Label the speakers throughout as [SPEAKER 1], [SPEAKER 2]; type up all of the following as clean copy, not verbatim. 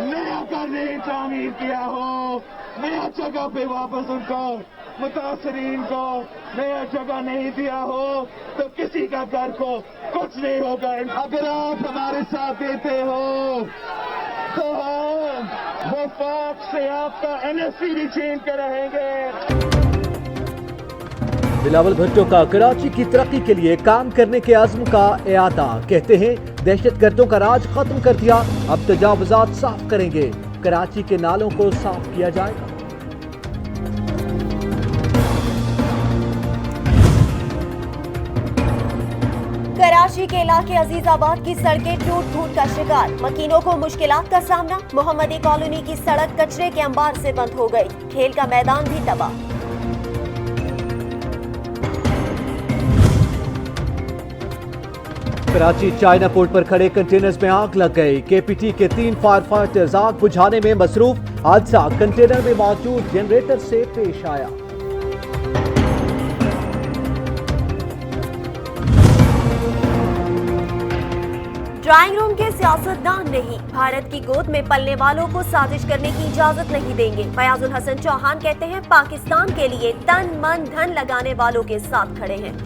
[SPEAKER 1] नया घर नहीं तामीर किया हो, नया जगह पे वापस उनको मुतासरीन को नया जगह नहीं दिया हो तो किसी का घर को कुछ नहीं होगा। अगर आप हमारे साथ देते हो तो हम वफाक से आपका NSC भी छीन कर रहेंगे।
[SPEAKER 2] बिलावल भुट्टो का कराची की तरक्की के लिए काम करने के अज़्म का इआदा। कहते हैं दहशतगर्दों का राज खत्म कर दिया, अब तजावुज़ात साफ करेंगे, कराची के नालों को साफ किया जाएगा।
[SPEAKER 3] कराची के इलाके अजीजाबाद की सड़कें टूट फूट का शिकार, मकीनों को मुश्किलात का सामना। मोहम्मदी कॉलोनी की सड़क कचरे के अंबार से बंद हो गई, खेल का मैदान भी तबाह।
[SPEAKER 2] कराची चाइना पोर्ट पर खड़े कंटेनर्स में आग लग गई, KPT के 3 फायर फाइटर्स आग बुझाने में मसरूफ। हादसा कंटेनर में मौजूद जनरेटर से पेश आया।
[SPEAKER 3] ड्राइंग रूम के सियासतदान नहीं, भारत की गोद में पलने वालों को साजिश करने की इजाजत नहीं देंगे। फयाजुल हसन चौहान कहते हैं पाकिस्तान के लिए तन मन धन लगाने वालों के साथ खड़े हैं।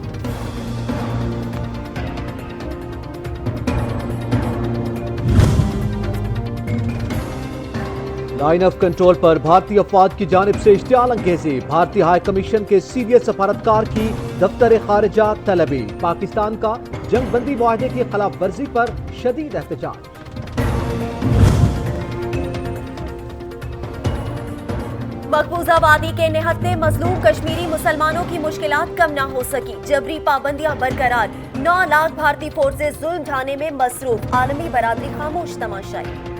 [SPEAKER 2] लाइन ऑफ कंट्रोल पर भारतीय अफवाज की जानिब से इश्तियाल अंगेजी, भारतीय हाई कमीशन के सीरियस सफारतकार की दफ्तर खारिजा तलबी। पाकिस्तान का जंग बंदी मुआहदे की खिलाफ वर्जी पर शदीद एहतजाज।
[SPEAKER 3] मकबूजा वादी के निहत्ते मजलूम कश्मीरी मुसलमानों की मुश्किलात कम न हो सकी, जबरी पाबंदियां बरकरार। 9 लाख भारतीय फोर्सेस जुल्म ढाने में मसरूफ, आलमी बरादरी खामोश तमाशाई।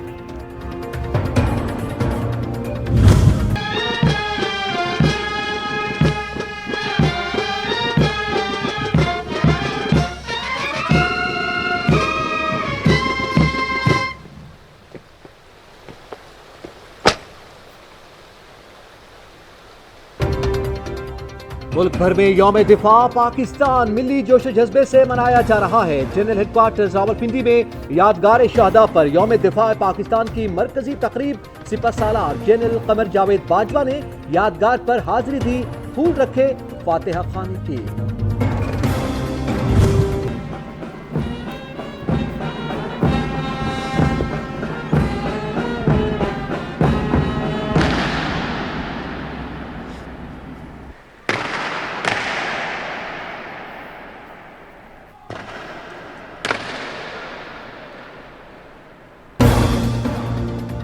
[SPEAKER 2] मुल्क भर में यौम दिफा पाकिस्तान मिली जोश जज्बे से मनाया जा रहा है। जनरल हेडक्वार्टर रावलपिंडी में यादगार शहादा पर यौम दिफा पाकिस्तान की मरकजी तकरीब सिपहसालार जनरल कमर जावेद बाजवा ने यादगार पर हाजिरी दी, फूल रखे, फातिहा खानी की।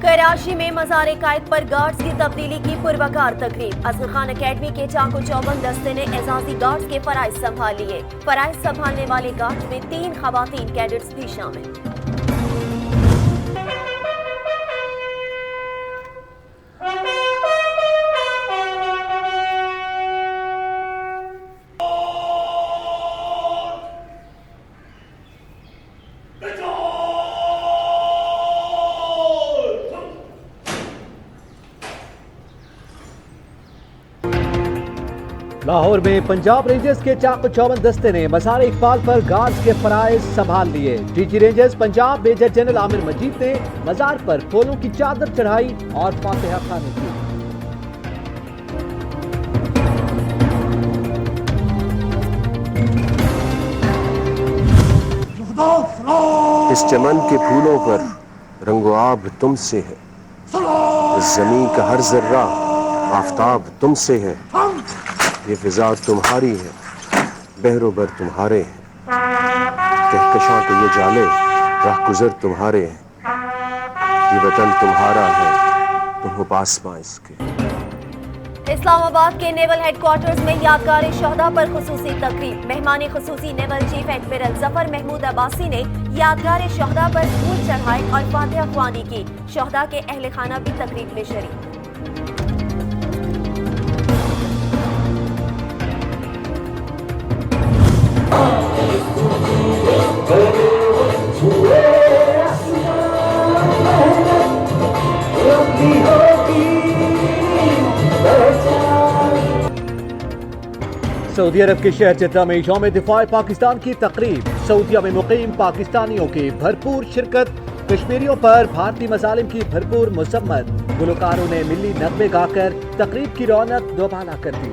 [SPEAKER 3] कराची में मज़ार कायद पर गार्ड्स की तब्दीली की पुरवकार तकरीब। असगर खान अकेडमी के चाको चौबंद दस्ते ने एजाजी गार्ड्स के फराइज संभाल लिए। फराइज संभालने वाले गार्ड्स में 3 खवातीन कैडेट्स भी शामिल।
[SPEAKER 2] लाहौर में पंजाब रेंजर्स के चाको चौबंद दस्ते ने मज़ार इकबाल पर गार्ड्स के फराइज संभाल लिए। DG rangers Punjab major general Aamir Majeed ने मज़ार पर फूलों की चादर चढ़ाई और फातिहा खानी की।
[SPEAKER 4] इस चमन के फूलों पर रंगो आब तुमसे है, इस जमीन का हर जर्रा आफताब तुमसे है, ये फिजा तुम्हारी है, बहरोबर तुम्हारे हैं, कहकशां के ये जाले राह गुजर तुम्हारे हैं, ये वतन तुम्हारा है, तुम हो पासबां इसके।
[SPEAKER 3] इस्लामाबाद के नेवल हेडक्वार्टर्स में यादगार शहदा पर खुसूसी तकरीब। मेहमान खुसूसी naval chief admiral Zafar Mahmood Abbasi ने यादगार शहदा पर फूल चढ़ाए और फातिहा ख्वानी की। शहदा के अहले खाना भी तकरीब में शरीक।
[SPEAKER 2] सऊदी अरब के शहर जद्दा में यौम दिफा पाकिस्तान की तकरीब। सऊदीया में मुकीम पाकिस्तानियों की भरपूर शिरकत। کشمیریوں پر بھارتی مظالم کی بھرپور مذمت، گلوکاروں نے ملی نغمے گا کر تقریب کی رونق دوبالا کر دی۔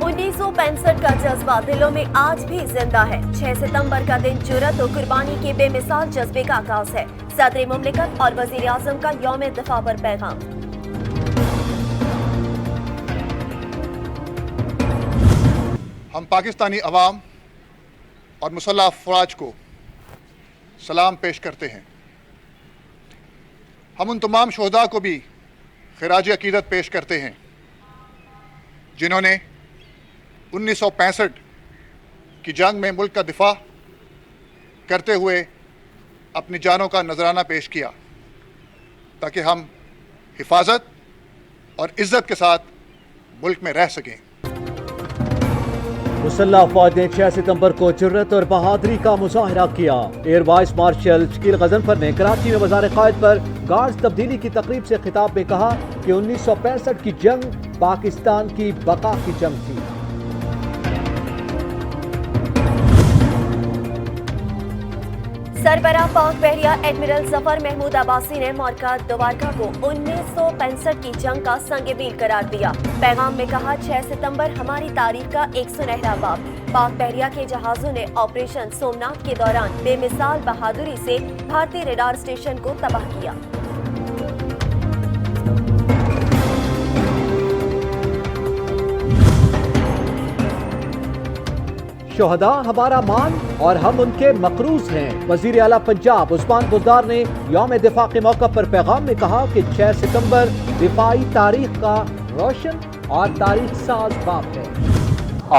[SPEAKER 3] 1965 کا جذبہ دلوں میں آج بھی زندہ ہے۔ 6 ستمبر کا دن جرأت و قربانی کے بے مثال جذبے کا آغاز ہے۔ صدر مملکت اور وزیر اعظم کا یوم دفاع پر پیغام۔
[SPEAKER 5] ہم پاکستانی عوام اور مسلح افواج کو سلام پیش کرتے ہیں۔ ہم ان تمام شہداء کو بھی خراج عقیدت پیش کرتے ہیں جنہوں نے 1965 کی جنگ میں ملک کا دفاع کرتے ہوئے اپنی جانوں کا نذرانہ پیش کیا تاکہ ہم حفاظت اور عزت کے ساتھ ملک میں رہ سکیں۔
[SPEAKER 2] مسلح افواج نے 6 ستمبر کو جرأت اور بہادری کا مظاہرہ کیا۔ Air vice marshal Shakeel Ghazanfar نے کراچی میں مزار قائد پر گارڈز تبدیلی کی تقریب سے خطاب میں کہا کہ 1965 کی جنگ پاکستان کی بقا کی جنگ تھی۔
[SPEAKER 3] سربراہ پاک بحریہ ایڈمرل ظفر محمود عباسی نے مورکہ دوارکا کو 1965 کی جنگ کا سنگ میل قرار دیا۔ پیغام میں کہا 6 ستمبر ہماری تاریخ کا ایک سنہرا باب۔ پاک بحریہ کے جہازوں نے آپریشن سومناتھ کے دوران بے مثال بہادری سے بھارتی ریڈار اسٹیشن کو تباہ کیا۔
[SPEAKER 2] شہداء ہمارا مان اور ہم ان کے مقروض ہیں۔ وزیر اعلیٰ پنجاب عثمان بزدار نے یوم دفاع کے موقع پر پیغام میں کہا کہ 6 ستمبر دفاعی تاریخ کا روشن اور تاریخ ساز باب ہے۔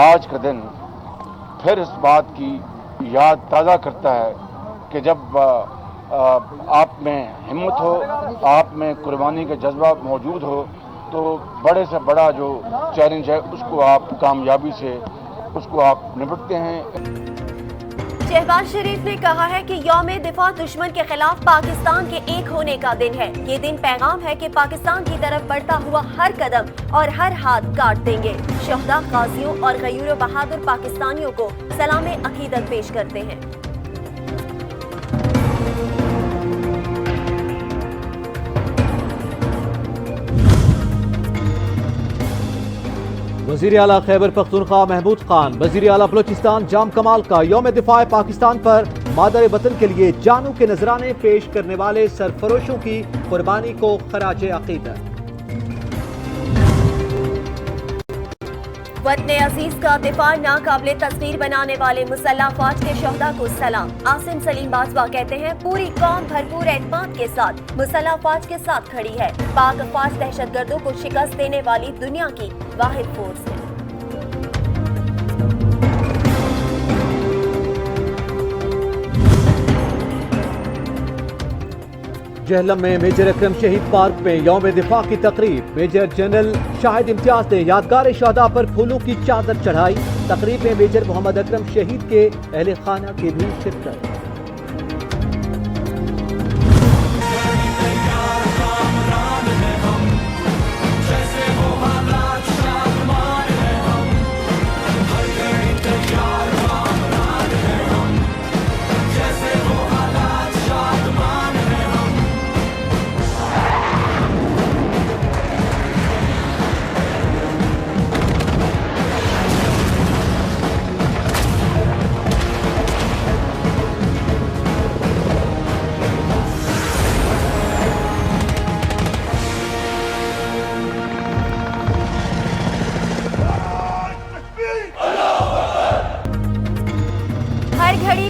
[SPEAKER 6] آج کا دن پھر اس بات کی یاد تازہ کرتا ہے کہ جب آپ میں ہمت ہو، آپ میں قربانی کا جذبہ موجود ہو تو بڑے سے بڑا جو چیلنج ہے اس کو آپ کامیابی سے اس کو آپ نپٹتے ہیں۔
[SPEAKER 3] شہباز شریف نے کہا ہے کہ یوم دفاع دشمن کے خلاف پاکستان کے ایک ہونے کا دن ہے۔ یہ دن پیغام ہے کہ پاکستان کی طرف بڑھتا ہوا ہر قدم اور ہر ہاتھ کاٹ دیں گے۔ شہداء، غازیوں اور غیور و بہادر پاکستانیوں کو سلام عقیدت پیش کرتے ہیں۔
[SPEAKER 2] وزیر اعلیٰ خیبر پختونخوا محمود خان، وزیر اعلیٰ بلوچستان جام کمال کا یوم دفاع پاکستان پر مادر وطن کے لیے جانوں کے نذرانے پیش کرنے والے سرفروشوں کی قربانی کو خراج عقیدت۔
[SPEAKER 3] وطن عزیز کا دفاع ناقابل تصویر بنانے والے مسلح افواج کے شہداء کو سلام۔ عاصم سلیم باجوہ کہتے ہیں پوری قوم بھرپور اعتماد کے ساتھ مسلح افواج کے ساتھ کھڑی ہے۔ پاک افواج دہشت گردوں کو شکست دینے والی دنیا کی واحد فورس ہے۔
[SPEAKER 2] جہلم میں میجر اکرم شہید پارک میں یوم دفاع کی تقریب۔ میجر جنرل شاہد امتیاز نے یادگار شہداء پر پھولوں کی چادر چڑھائی۔ تقریب میں میجر محمد اکرم شہید کے اہل خانہ کی بھی شرکت۔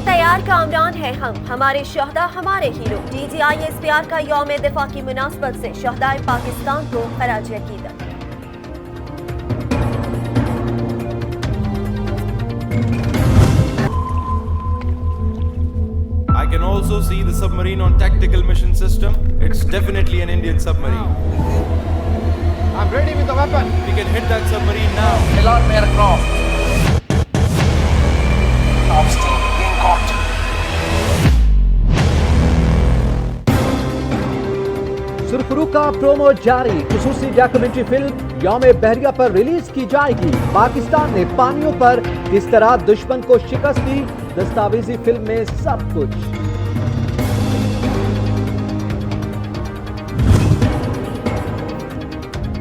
[SPEAKER 3] تیار کامران ہیں ہم، ہمارے شہداء ہمارے hero. D G I S P R کا یوم دفاع کی مناسبت سے شہداء پاکستان کو خراج عقیدت۔
[SPEAKER 7] I can also see the submarine on tactical mission system. It's definitely an Indian submarine.
[SPEAKER 8] I'm ready with the weapon.
[SPEAKER 7] We can hit that submarine now.
[SPEAKER 8] Alarm aircraft. Obstacle being caught.
[SPEAKER 2] سرخرو शुरू का promo जारी। खुसूसी documentary film यौम बहरिया पर release की जाएगी। पाकिस्तान ने पानियों पर किस तरह दुश्मन को शिकस्त दी, दस्तावेजी फिल्म में सब कुछ।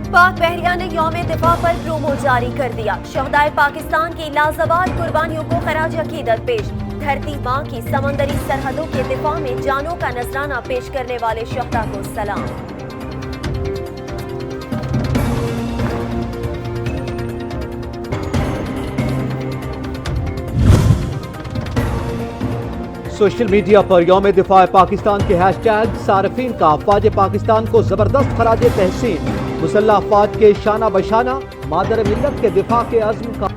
[SPEAKER 3] पाक बहरिया ने यौम दिफा पर प्रोमो जारी कर दिया। शहदाए पाकिस्तान की लाजवाब कुर्बानियों को खराज अकीदत पेश। धरती माँ की समंदरी सरहदों के दिफा में जानों का नजराना पेश करने वाले शहदा को सलाम।
[SPEAKER 2] सोशल मीडिया पर यौम दिफा पाकिस्तान के हैशटैग सारफीन का अफवाज पाकिस्तान को जबरदस्त खराज तहसीन। मुसल्लह अफवाज के शाना बशाना मादर मिल्लत के दिफा के अज़्म का।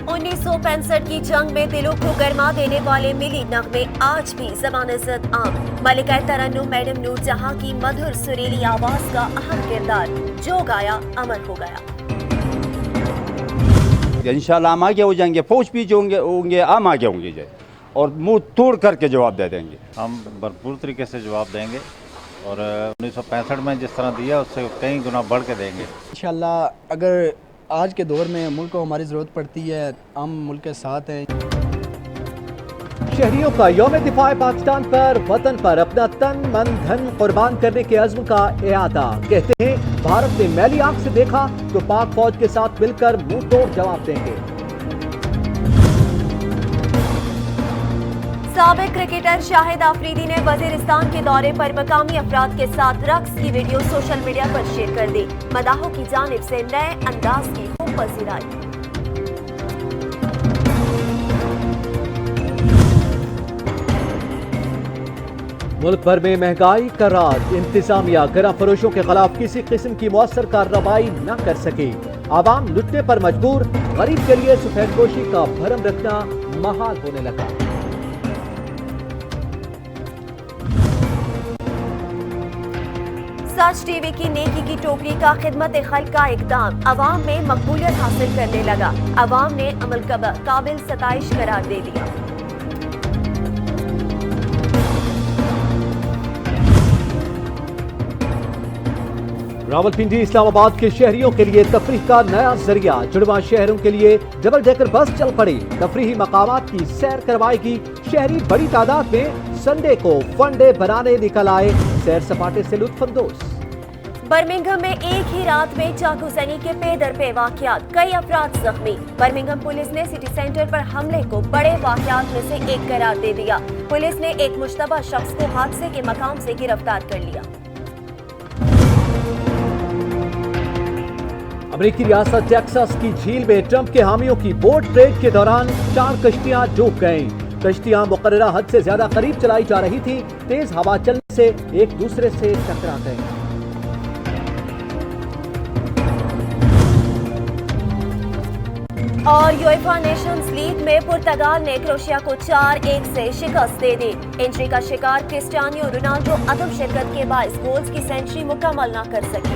[SPEAKER 3] 1965 की जंग में दिलों को गरमा देने वाले मिली नगमे आज भी ज़बान-ए-ज़द आम। मलिका तरन्नुम मैडम नूर जहां की मधुर सुरीली आवाज का अहम किरदार, जो गाया अमर हो गया।
[SPEAKER 9] इंशाल्लाह हम आगे हो जाएंगे, फौज भी जो होंगे हम आगे होंगे और मुंह तोड़ करके जवाब दे देंगे।
[SPEAKER 10] हम भरपूर तरीके से जवाब देंगे और 1965 में जिस तरह दिया उससे कई गुना बढ़ के देंगे
[SPEAKER 11] इंशाल्लाह। अगर आज के दौर में मुल्क को हमारी ज़रूरत पड़ती है, हम मुल्क के साथ हैं।
[SPEAKER 2] शहरियों का यौम दिफा पाकिस्तान पर वतन पर अपना तन मन धन कुर्बान करने के अज़्म का इआदा। कहते हैं भारत ने मैली आंख से देखा तो पाक फौज के साथ मिलकर मुंह तोड़ जवाब देंगे।
[SPEAKER 3] साबिक क्रिकेटर शाहिद आफरीदी ने वजीरिस्तान के दौरे पर मकामी अफराद के साथ रक्स की वीडियो सोशल मीडिया पर शेयर कर दी। मदाहों की जानिब से नए अंदाज की खूब पसीराई।
[SPEAKER 2] मुल्क भर में महंगाई का राज। इंतजामिया गरा फरोशों के खिलाफ किसी किस्म की मौसर कार्रवाई न कर सकी। आवाम लुटने पर मजबूर। गरीब के लिए सफेदपोशी का भरम रखना महाल होने लगा।
[SPEAKER 3] सच टीवी की नेकी की टोकरी का खिदमत खल्क का इकदाम अवाम में मकबूलियत हासिल करने लगा। अवाम ने अमल काबिल सताइश करार दे दिया।
[SPEAKER 2] रावलपिंडी इस्लामाबाद के शहरियों के लिए तफरीह का नया जरिया। जुड़वा शहरों के लिए डबल डेकर बस चल पड़ी। तफरीही मकामात की सैर करवाएगी। शहरी बड़ी तादाद में संडे को फंडे बनाने निकल आए। सैर सपाटे से लुत्फानंदोज।
[SPEAKER 3] बर्मिंघम में एक ही रात में चाकूजनी के पेदर पे वाकयात, कई अफराद जख्मी। बर्मिंघम पुलिस ने सिटी सेंटर पर हमले को बड़े वाकयात में से एक करार दे दिया। पुलिस ने एक मुश्तबा शख्स को हादसे के मकाम से गिरफ्तार कर लिया।
[SPEAKER 2] अमेरिकी रियासत टेक्सास की झील में ट्रंप के हामियों की बोट रेड के दौरान 4 कश्तियां डूब गईं। कश्तियां मुकर्ररा हद से ज्यादा करीब चलाई जा रही थी। तेज हवा चलने से एक दूसरे से टकरा गईं।
[SPEAKER 3] और यूएफा नेशंस लीग में पुर्तगाल ने क्रोएशिया को 4-1 से शिकस्त दे दी। इंजरी का शिकार क्रिस्टियानो रोनाल्डो अदम शिरकत के बाइस गोल्स की सेंचुरी मुकम्मल न कर सके।